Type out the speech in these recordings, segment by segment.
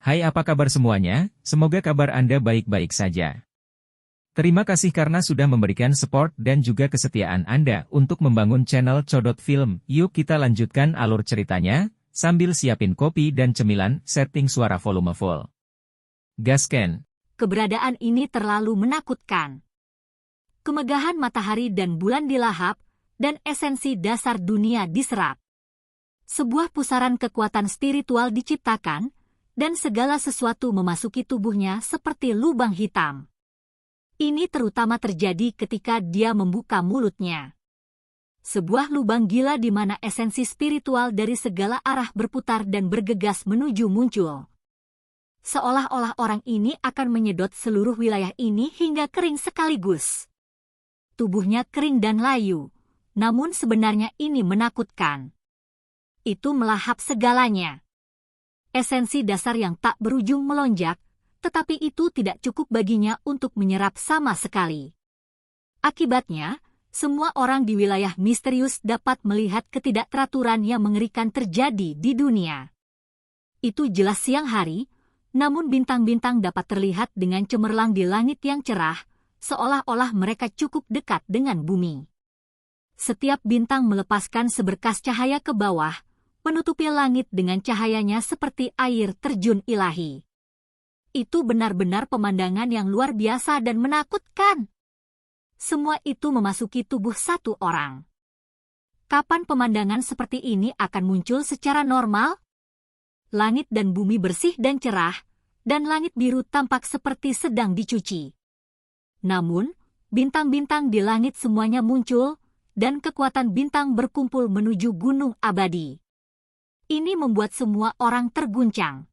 Hai, apa kabar semuanya? Semoga kabar Anda baik-baik saja. Terima kasih karena sudah memberikan support dan juga kesetiaan Anda untuk membangun channel Codot Film. Yuk kita lanjutkan alur ceritanya, sambil siapin kopi dan cemilan, setting suara volume full. Gasken. Keberadaan ini terlalu menakutkan. Kemegahan matahari dan bulan dilahap, dan esensi dasar dunia diserap. Sebuah pusaran kekuatan spiritual diciptakan, dan segala sesuatu memasuki tubuhnya seperti lubang hitam. Ini terutama terjadi ketika dia membuka mulutnya. Sebuah lubang gila di mana esensi spiritual dari segala arah berputar dan bergegas menuju muncul. Seolah-olah orang ini akan menyedot seluruh wilayah ini hingga kering sekaligus. Tubuhnya kering dan layu, namun sebenarnya ini menakutkan. Itu melahap segalanya. Esensi dasar yang tak berujung melonjak, tetapi itu tidak cukup baginya untuk menyerap sama sekali. Akibatnya, semua orang di wilayah misterius dapat melihat ketidakteraturan yang mengerikan terjadi di dunia. Itu jelas siang hari, namun bintang-bintang dapat terlihat dengan cemerlang di langit yang cerah, seolah-olah mereka cukup dekat dengan bumi. Setiap bintang melepaskan seberkas cahaya ke bawah, menutupi langit dengan cahayanya seperti air terjun ilahi. Itu benar-benar pemandangan yang luar biasa dan menakutkan. Semua itu memasuki tubuh satu orang. Kapan pemandangan seperti ini akan muncul secara normal? Langit dan bumi bersih dan cerah, dan langit biru tampak seperti sedang dicuci. Namun, bintang-bintang di langit semuanya muncul, dan kekuatan bintang berkumpul menuju gunung abadi. Ini membuat semua orang terguncang.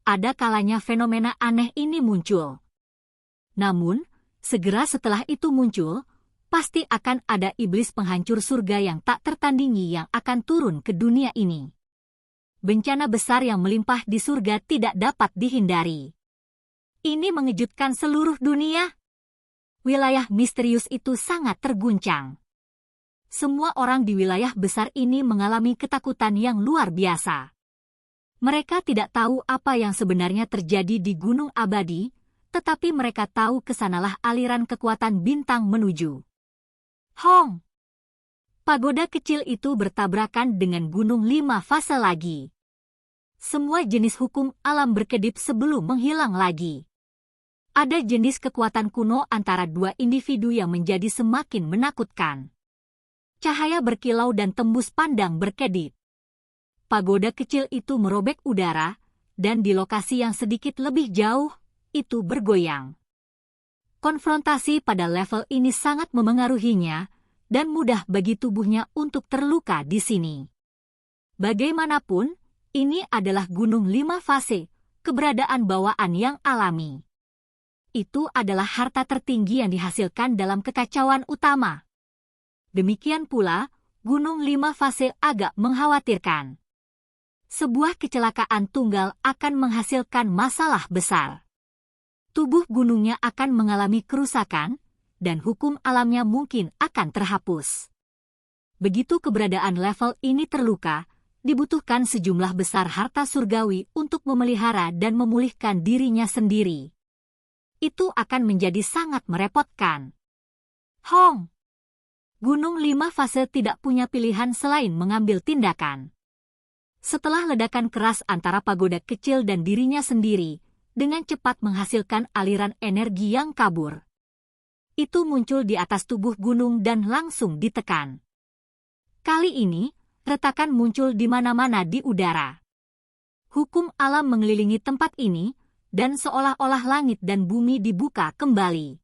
Ada kalanya fenomena aneh ini muncul. Namun, segera setelah itu muncul, pasti akan ada iblis penghancur surga yang tak tertandingi yang akan turun ke dunia ini. Bencana besar yang melimpah di surga tidak dapat dihindari. Ini mengejutkan seluruh dunia. Wilayah misterius itu sangat terguncang. Semua orang di wilayah besar ini mengalami ketakutan yang luar biasa. Mereka tidak tahu apa yang sebenarnya terjadi di Gunung Abadi, tetapi mereka tahu kesanalah aliran kekuatan bintang menuju. Hong! Pagoda kecil itu bertabrakan dengan gunung 5 fase lagi. Semua jenis hukum alam berkedip sebelum menghilang lagi. Ada jenis kekuatan kuno antara dua individu yang menjadi semakin menakutkan. Cahaya berkilau dan tembus pandang berkedip. Pagoda kecil itu merobek udara, dan di lokasi yang sedikit lebih jauh, itu bergoyang. Konfrontasi pada level ini sangat memengaruhinya, dan mudah bagi tubuhnya untuk terluka di sini. Bagaimanapun, ini adalah gunung 5 fase, keberadaan bawaan yang alami. Itu adalah harta tertinggi yang dihasilkan dalam kekacauan utama. Demikian pula, gunung 5 fase agak mengkhawatirkan. Sebuah kecelakaan tunggal akan menghasilkan masalah besar. Tubuh gunungnya akan mengalami kerusakan, dan hukum alamnya mungkin akan terhapus. Begitu keberadaan level ini terluka, dibutuhkan sejumlah besar harta surgawi untuk memelihara dan memulihkan dirinya sendiri. Itu akan menjadi sangat merepotkan. Hong! Gunung 5 fase tidak punya pilihan selain mengambil tindakan. Setelah ledakan keras antara pagoda kecil dan dirinya sendiri, dengan cepat menghasilkan aliran energi yang kabur. Itu muncul di atas tubuh gunung dan langsung ditekan. Kali ini, retakan muncul di mana-mana di udara. Hukum alam mengelilingi tempat ini, dan seolah-olah langit dan bumi dibuka kembali.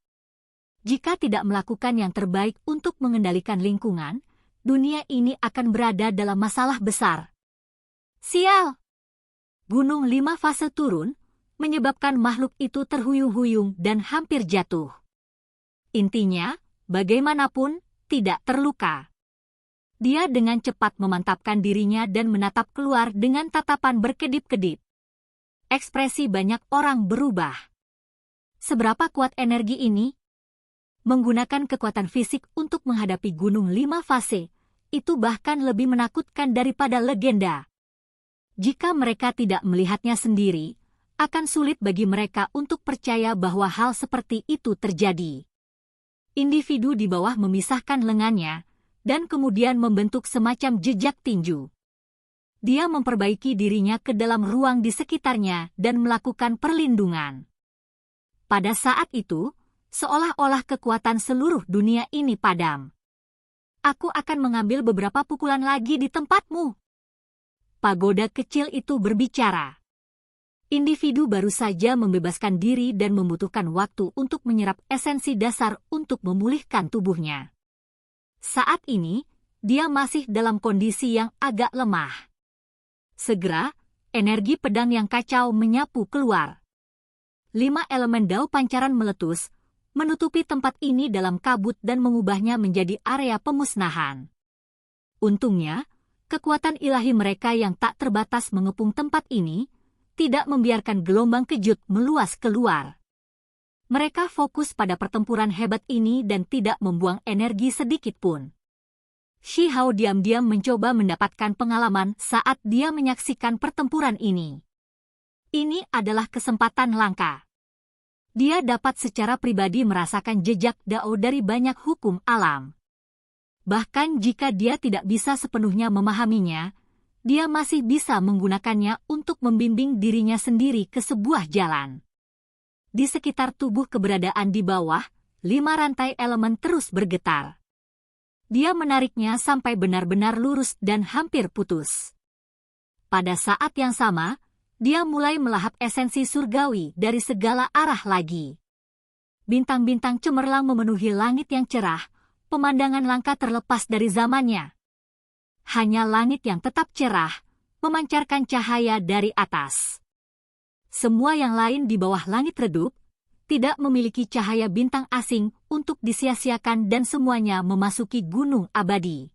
Jika tidak melakukan yang terbaik untuk mengendalikan lingkungan, dunia ini akan berada dalam masalah besar. Sial! Gunung 5 fase turun, menyebabkan makhluk itu terhuyung-huyung dan hampir jatuh. Intinya, bagaimanapun, tidak terluka. Dia dengan cepat memantapkan dirinya dan menatap keluar dengan tatapan berkedip-kedip. Ekspresi banyak orang berubah. Seberapa kuat energi ini? Menggunakan kekuatan fisik untuk menghadapi gunung 5 fase, itu bahkan lebih menakutkan daripada legenda. Jika mereka tidak melihatnya sendiri, akan sulit bagi mereka untuk percaya bahwa hal seperti itu terjadi. Individu di bawah memisahkan lengannya, dan kemudian membentuk semacam jejak tinju. Dia memperbaiki dirinya ke dalam ruang di sekitarnya dan melakukan perlindungan. Pada saat itu, seolah-olah kekuatan seluruh dunia ini padam. Aku akan mengambil beberapa pukulan lagi di tempatmu. Pagoda kecil itu berbicara. Individu baru saja membebaskan diri dan membutuhkan waktu untuk menyerap esensi dasar untuk memulihkan tubuhnya. Saat ini, dia masih dalam kondisi yang agak lemah. Segera, energi pedang yang kacau menyapu keluar. 5 elemen dao pancaran meletus, menutupi tempat ini dalam kabut dan mengubahnya menjadi area pemusnahan. Untungnya, kekuatan ilahi mereka yang tak terbatas mengepung tempat ini, tidak membiarkan gelombang kejut meluas keluar. Mereka fokus pada pertempuran hebat ini dan tidak membuang energi sedikit pun. Shi Hao diam-diam mencoba mendapatkan pengalaman saat dia menyaksikan pertempuran ini. Ini adalah kesempatan langka. Dia dapat secara pribadi merasakan jejak Dao dari banyak hukum alam. Bahkan jika dia tidak bisa sepenuhnya memahaminya, dia masih bisa menggunakannya untuk membimbing dirinya sendiri ke sebuah jalan. Di sekitar tubuh keberadaan di bawah, 5 rantai elemen terus bergetar. Dia menariknya sampai benar-benar lurus dan hampir putus. Pada saat yang sama, dia mulai melahap esensi surgawi dari segala arah lagi. Bintang-bintang cemerlang memenuhi langit yang cerah, pemandangan langka terlepas dari zamannya. Hanya langit yang tetap cerah, memancarkan cahaya dari atas. Semua yang lain di bawah langit redup, tidak memiliki cahaya bintang asing untuk disia-siakan dan semuanya memasuki gunung abadi.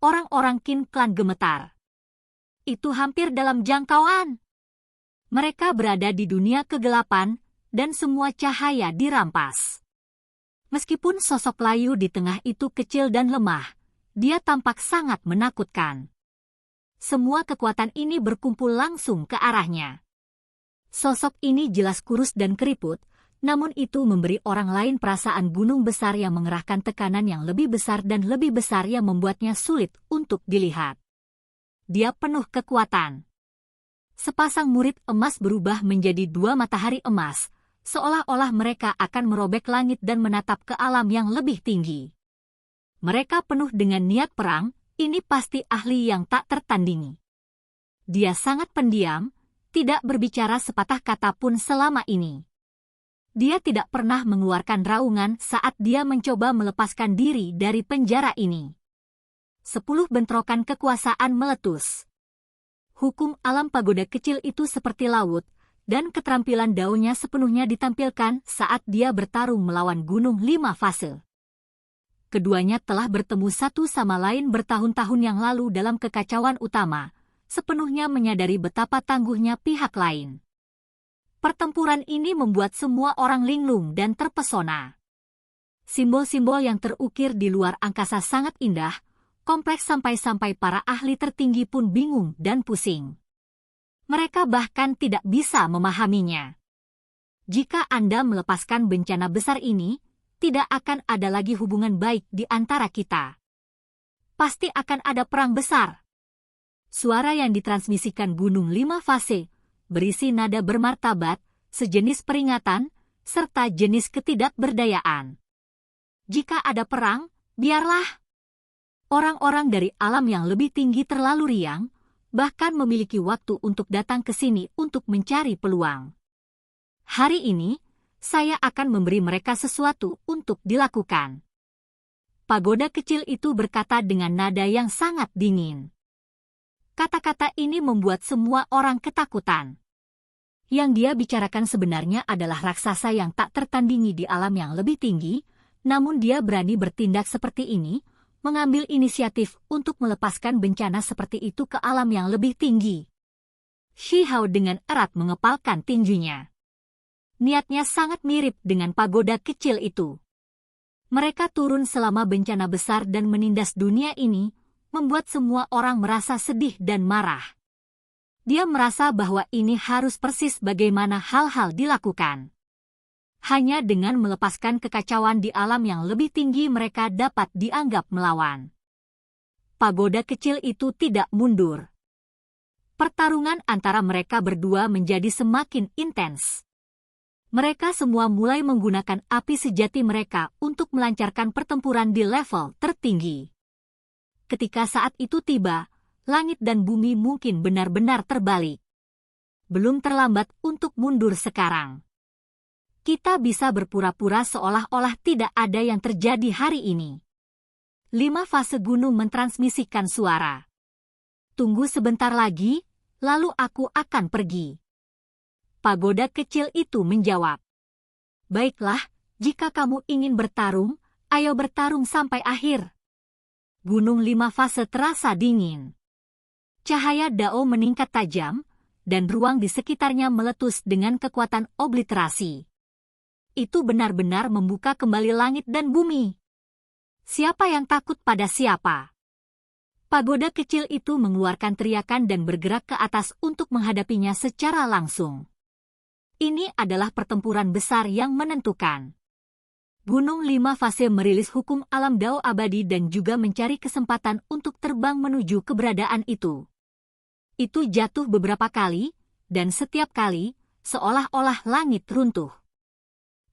Orang-orang Qin Clan gemetar. Itu hampir dalam jangkauan. Mereka berada di dunia kegelapan, dan semua cahaya dirampas. Meskipun sosok layu di tengah itu kecil dan lemah, dia tampak sangat menakutkan. Semua kekuatan ini berkumpul langsung ke arahnya. Sosok ini jelas kurus dan keriput, namun itu memberi orang lain perasaan gunung besar yang mengerahkan tekanan yang lebih besar dan lebih besar yang membuatnya sulit untuk dilihat. Dia penuh kekuatan. Sepasang murid emas berubah menjadi 2 matahari emas, seolah-olah mereka akan merobek langit dan menatap ke alam yang lebih tinggi. Mereka penuh dengan niat perang, ini pasti ahli yang tak tertandingi. Dia sangat pendiam, tidak berbicara sepatah kata pun selama ini. Dia tidak pernah mengeluarkan raungan saat dia mencoba melepaskan diri dari penjara ini. 10 bentrokan kekuasaan meletus. Hukum alam pagoda kecil itu seperti laut, dan keterampilan daunnya sepenuhnya ditampilkan saat dia bertarung melawan gunung 5 fase. Keduanya telah bertemu satu sama lain bertahun-tahun yang lalu dalam kekacauan utama, sepenuhnya menyadari betapa tangguhnya pihak lain. Pertempuran ini membuat semua orang linglung dan terpesona. Simbol-simbol yang terukir di luar angkasa sangat indah, kompleks sampai-sampai para ahli tertinggi pun bingung dan pusing. Mereka bahkan tidak bisa memahaminya. Jika Anda melepaskan bencana besar ini, tidak akan ada lagi hubungan baik di antara kita. Pasti akan ada perang besar. Suara yang ditransmisikan gunung 5 fase, berisi nada bermartabat, sejenis peringatan, serta jenis ketidakberdayaan. Jika ada perang, biarlah. Orang-orang dari alam yang lebih tinggi terlalu riang, bahkan memiliki waktu untuk datang ke sini untuk mencari peluang. Hari ini, saya akan memberi mereka sesuatu untuk dilakukan. Pagoda kecil itu berkata dengan nada yang sangat dingin. Kata-kata ini membuat semua orang ketakutan. Yang dia bicarakan sebenarnya adalah raksasa yang tak tertandingi di alam yang lebih tinggi, namun dia berani bertindak seperti ini, mengambil inisiatif untuk melepaskan bencana seperti itu ke alam yang lebih tinggi. Shi Hao dengan erat mengepalkan tinjunya. Niatnya sangat mirip dengan pagoda kecil itu. Mereka turun selama bencana besar dan menindas dunia ini, membuat semua orang merasa sedih dan marah. Dia merasa bahwa ini harus persis bagaimana hal-hal dilakukan. Hanya dengan melepaskan kekacauan di alam yang lebih tinggi mereka dapat dianggap melawan. Pagoda kecil itu tidak mundur. Pertarungan antara mereka berdua menjadi semakin intens. Mereka semua mulai menggunakan api sejati mereka untuk melancarkan pertempuran di level tertinggi. Ketika saat itu tiba, langit dan bumi mungkin benar-benar terbalik. Belum terlambat untuk mundur sekarang. Kita bisa berpura-pura seolah-olah tidak ada yang terjadi hari ini. 5 fase gunung mentransmisikan suara. Tunggu sebentar lagi, lalu aku akan pergi. Pagoda kecil itu menjawab. Baiklah, jika kamu ingin bertarung, ayo bertarung sampai akhir. Gunung 5 fase terasa dingin. Cahaya Dao meningkat tajam, dan ruang di sekitarnya meletus dengan kekuatan obliterasi. Itu benar-benar membuka kembali langit dan bumi. Siapa yang takut pada siapa? Pagoda kecil itu mengeluarkan teriakan dan bergerak ke atas untuk menghadapinya secara langsung. Ini adalah pertempuran besar yang menentukan. Gunung 5 fase merilis hukum alam Dao abadi dan juga mencari kesempatan untuk terbang menuju keberadaan itu. Itu jatuh beberapa kali, dan setiap kali, seolah-olah langit runtuh.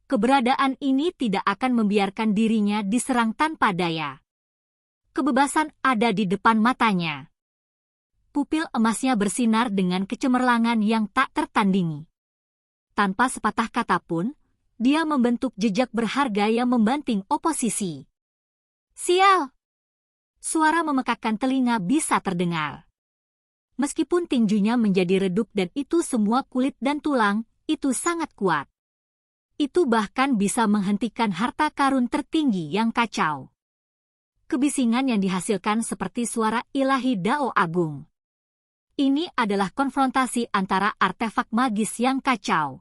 Keberadaan ini tidak akan membiarkan dirinya diserang tanpa daya. Kebebasan ada di depan matanya. Pupil emasnya bersinar dengan kecemerlangan yang tak tertandingi. Tanpa sepatah kata pun, dia membentuk jejak berharga yang membanting oposisi. Sial! Suara memekakkan telinga bisa terdengar. Meskipun tinjunya menjadi redup dan itu semua kulit dan tulang, itu sangat kuat. Itu bahkan bisa menghentikan harta karun tertinggi yang kacau. Kebisingan yang dihasilkan seperti suara ilahi Dao Agung. Ini adalah konfrontasi antara artefak magis yang kacau.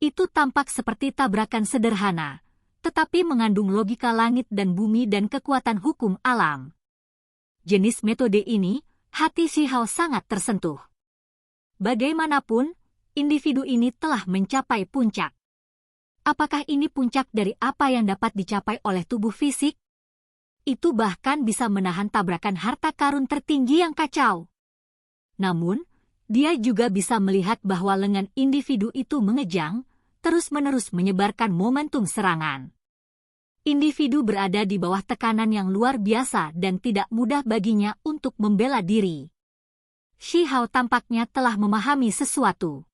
Itu tampak seperti tabrakan sederhana, tetapi mengandung logika langit dan bumi dan kekuatan hukum alam. Jenis metode ini, hati Shihao sangat tersentuh. Bagaimanapun, individu ini telah mencapai puncak. Apakah ini puncak dari apa yang dapat dicapai oleh tubuh fisik? Itu bahkan bisa menahan tabrakan harta karun tertinggi yang kacau. Namun, dia juga bisa melihat bahwa lengan individu itu mengejang, terus-menerus menyebarkan momentum serangan. Individu berada di bawah tekanan yang luar biasa dan tidak mudah baginya untuk membela diri. Shihao tampaknya telah memahami sesuatu.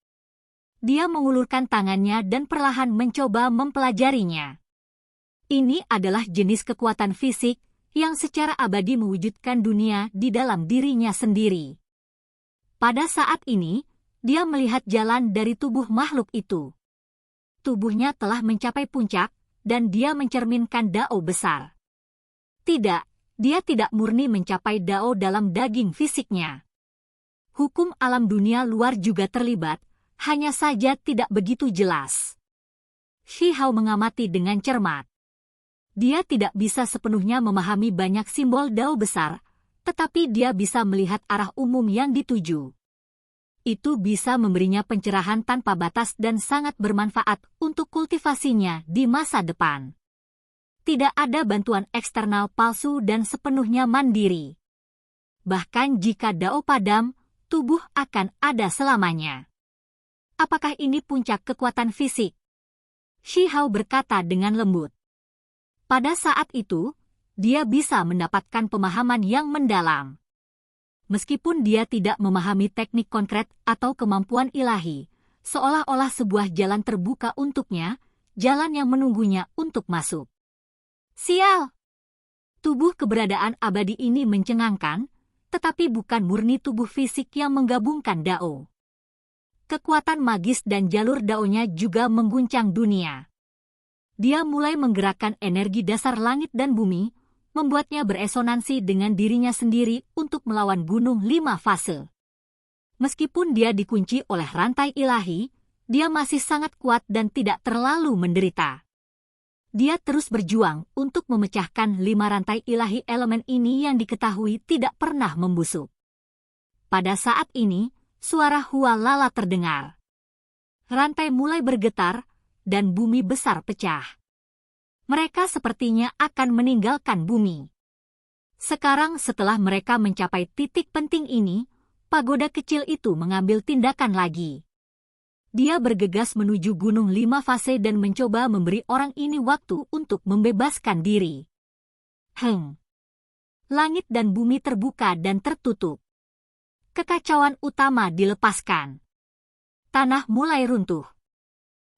Dia mengulurkan tangannya dan perlahan mencoba mempelajarinya. Ini adalah jenis kekuatan fisik yang secara abadi mewujudkan dunia di dalam dirinya sendiri. Pada saat ini, dia melihat jalan dari tubuh makhluk itu. Tubuhnya telah mencapai puncak, dan dia mencerminkan Dao besar. Tidak, dia tidak murni mencapai Dao dalam daging fisiknya. Hukum alam dunia luar juga terlibat, hanya saja tidak begitu jelas. Shihao mengamati dengan cermat. Dia tidak bisa sepenuhnya memahami banyak simbol Dao besar, tetapi dia bisa melihat arah umum yang dituju. Itu bisa memberinya pencerahan tanpa batas dan sangat bermanfaat untuk kultivasinya di masa depan. Tidak ada bantuan eksternal palsu dan sepenuhnya mandiri. Bahkan jika Dao padam, tubuh akan ada selamanya. Apakah ini puncak kekuatan fisik? Shihao berkata dengan lembut. Pada saat itu, dia bisa mendapatkan pemahaman yang mendalam. Meskipun dia tidak memahami teknik konkret atau kemampuan ilahi, seolah-olah sebuah jalan terbuka untuknya, jalan yang menunggunya untuk masuk. Sial! Tubuh keberadaan abadi ini mencengangkan, tetapi bukan murni tubuh fisik yang menggabungkan Dao. Kekuatan magis dan jalur Dao-nya juga mengguncang dunia. Dia mulai menggerakkan energi dasar langit dan bumi, membuatnya beresonansi dengan dirinya sendiri untuk melawan gunung 5 fase. Meskipun dia dikunci oleh rantai ilahi, dia masih sangat kuat dan tidak terlalu menderita. Dia terus berjuang untuk memecahkan 5 rantai ilahi elemen ini yang diketahui tidak pernah membusuk. Pada saat ini, suara hua lala terdengar. Rantai mulai bergetar, dan bumi besar pecah. Mereka sepertinya akan meninggalkan bumi. Sekarang setelah mereka mencapai titik penting ini, pagoda kecil itu mengambil tindakan lagi. Dia bergegas menuju Gunung 5 Fase dan mencoba memberi orang ini waktu untuk membebaskan diri. Langit dan bumi terbuka dan tertutup. Kekacauan utama dilepaskan. Tanah mulai runtuh.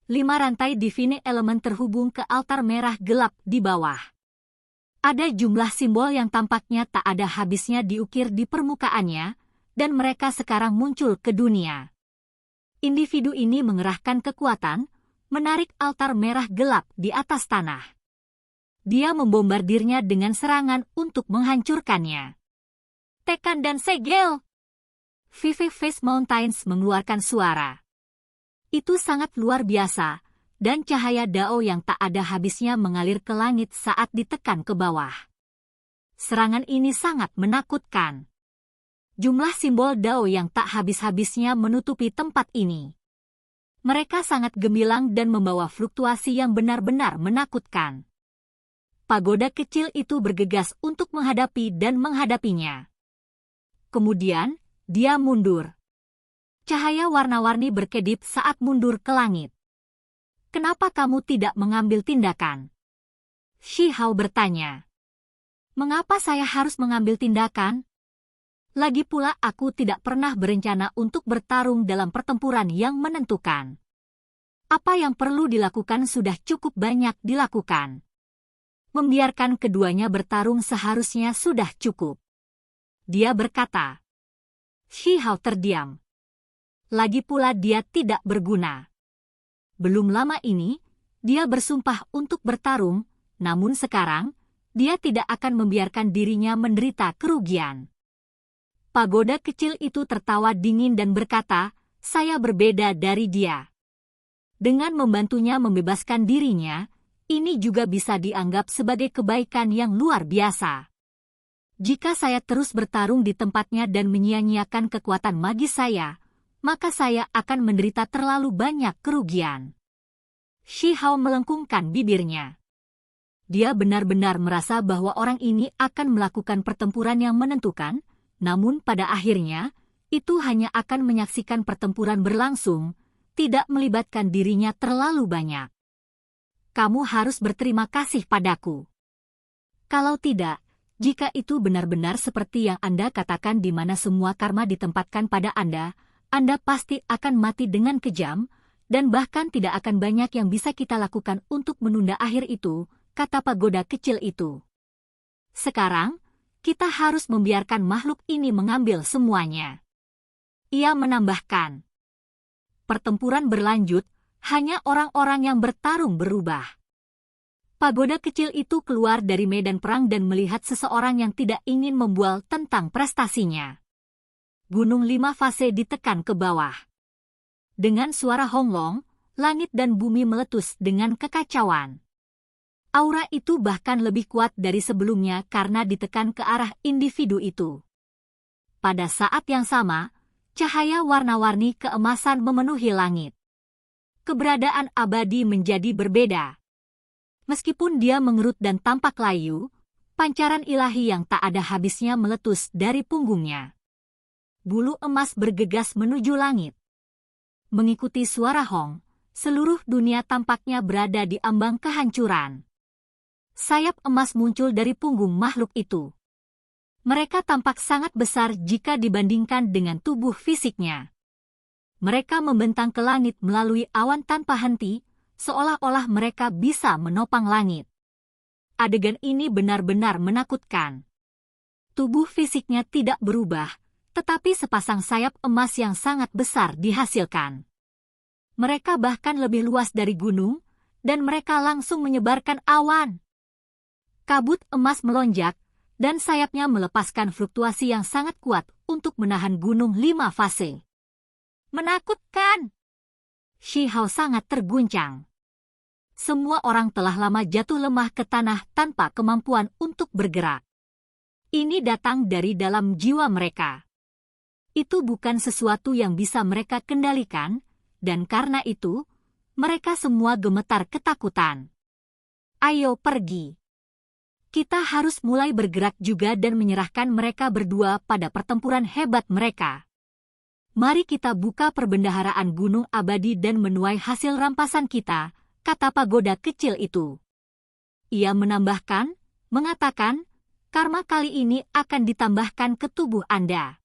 5 rantai Divine Element terhubung ke altar merah gelap di bawah. Ada jumlah simbol yang tampaknya tak ada habisnya diukir di permukaannya, dan mereka sekarang muncul ke dunia. Individu ini mengerahkan kekuatan, menarik altar merah gelap di atas tanah. Dia membombardirnya dengan serangan untuk menghancurkannya. Tekan dan segel! Vive Face Mountains mengeluarkan suara. Itu sangat luar biasa, dan cahaya Dao yang tak ada habisnya mengalir ke langit saat ditekan ke bawah. Serangan ini sangat menakutkan. Jumlah simbol Dao yang tak habis-habisnya menutupi tempat ini. Mereka sangat gemilang dan membawa fluktuasi yang benar-benar menakutkan. Pagoda kecil itu bergegas untuk menghadapi dan menghadapinya. Kemudian, dia mundur. Cahaya warna-warni berkedip saat mundur ke langit. Kenapa kamu tidak mengambil tindakan? Shi Hao bertanya. Mengapa saya harus mengambil tindakan? Lagi pula aku tidak pernah berencana untuk bertarung dalam pertempuran yang menentukan. Apa yang perlu dilakukan sudah cukup banyak dilakukan. Membiarkan keduanya bertarung seharusnya sudah cukup. Dia berkata. Shi Hao terdiam. Lagi pula dia tidak berguna. Belum lama ini, dia bersumpah untuk bertarung, namun sekarang, dia tidak akan membiarkan dirinya menderita kerugian. Pagoda kecil itu tertawa dingin dan berkata, saya berbeda dari dia. Dengan membantunya membebaskan dirinya, ini juga bisa dianggap sebagai kebaikan yang luar biasa. Jika saya terus bertarung di tempatnya dan menyia-nyiakan kekuatan magis saya, maka saya akan menderita terlalu banyak kerugian. Shi Hao melengkungkan bibirnya. Dia benar-benar merasa bahwa orang ini akan melakukan pertempuran yang menentukan, namun pada akhirnya, itu hanya akan menyaksikan pertempuran berlangsung, tidak melibatkan dirinya terlalu banyak. Kamu harus berterima kasih padaku. Kalau tidak, jika itu benar-benar seperti yang Anda katakan di mana semua karma ditempatkan pada Anda pasti akan mati dengan kejam, dan bahkan tidak akan banyak yang bisa kita lakukan untuk menunda akhir itu, kata pagoda kecil itu. Sekarang, kita harus membiarkan makhluk ini mengambil semuanya. Ia menambahkan. Pertempuran berlanjut, hanya orang-orang yang bertarung berubah. Pagoda kecil itu keluar dari medan perang dan melihat seseorang yang tidak ingin membual tentang prestasinya. Gunung 5 Fase ditekan ke bawah. Dengan suara honglong, langit dan bumi meletus dengan kekacauan. Aura itu bahkan lebih kuat dari sebelumnya karena ditekan ke arah individu itu. Pada saat yang sama, cahaya warna-warni keemasan memenuhi langit. Keberadaan abadi menjadi berbeda. Meskipun dia mengerut dan tampak layu, pancaran ilahi yang tak ada habisnya meletus dari punggungnya. Bulu emas bergegas menuju langit. Mengikuti suara Hong, seluruh dunia tampaknya berada di ambang kehancuran. Sayap emas muncul dari punggung makhluk itu. Mereka tampak sangat besar jika dibandingkan dengan tubuh fisiknya. Mereka membentang ke langit melalui awan tanpa henti, seolah-olah mereka bisa menopang langit. Adegan ini benar-benar menakutkan. Tubuh fisiknya tidak berubah, tetapi sepasang sayap emas yang sangat besar dihasilkan. Mereka bahkan lebih luas dari gunung, dan mereka langsung menyebarkan awan. Kabut emas melonjak, dan sayapnya melepaskan fluktuasi yang sangat kuat untuk menahan Gunung 5 Fase. Menakutkan! Shi Hao sangat terguncang. Semua orang telah lama jatuh lemah ke tanah tanpa kemampuan untuk bergerak. Ini datang dari dalam jiwa mereka. Itu bukan sesuatu yang bisa mereka kendalikan, dan karena itu, mereka semua gemetar ketakutan. Ayo pergi. Kita harus mulai bergerak juga dan menyerahkan mereka berdua pada pertempuran hebat mereka. Mari kita buka perbendaharaan gunung abadi dan menuai hasil rampasan kita, kata pagoda kecil itu. Ia menambahkan, mengatakan, karma kali ini akan ditambahkan ke tubuh Anda.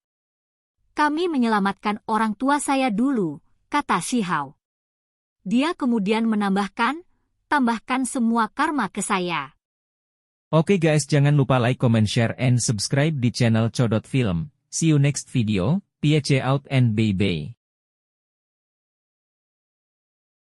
Kami menyelamatkan orang tua saya dulu, kata Shihao. Dia kemudian menambahkan, tambahkan semua karma ke saya. Oke guys, jangan lupa like, comment, share, and subscribe di channel Codot Film. See you next video, peace out and bye-bye.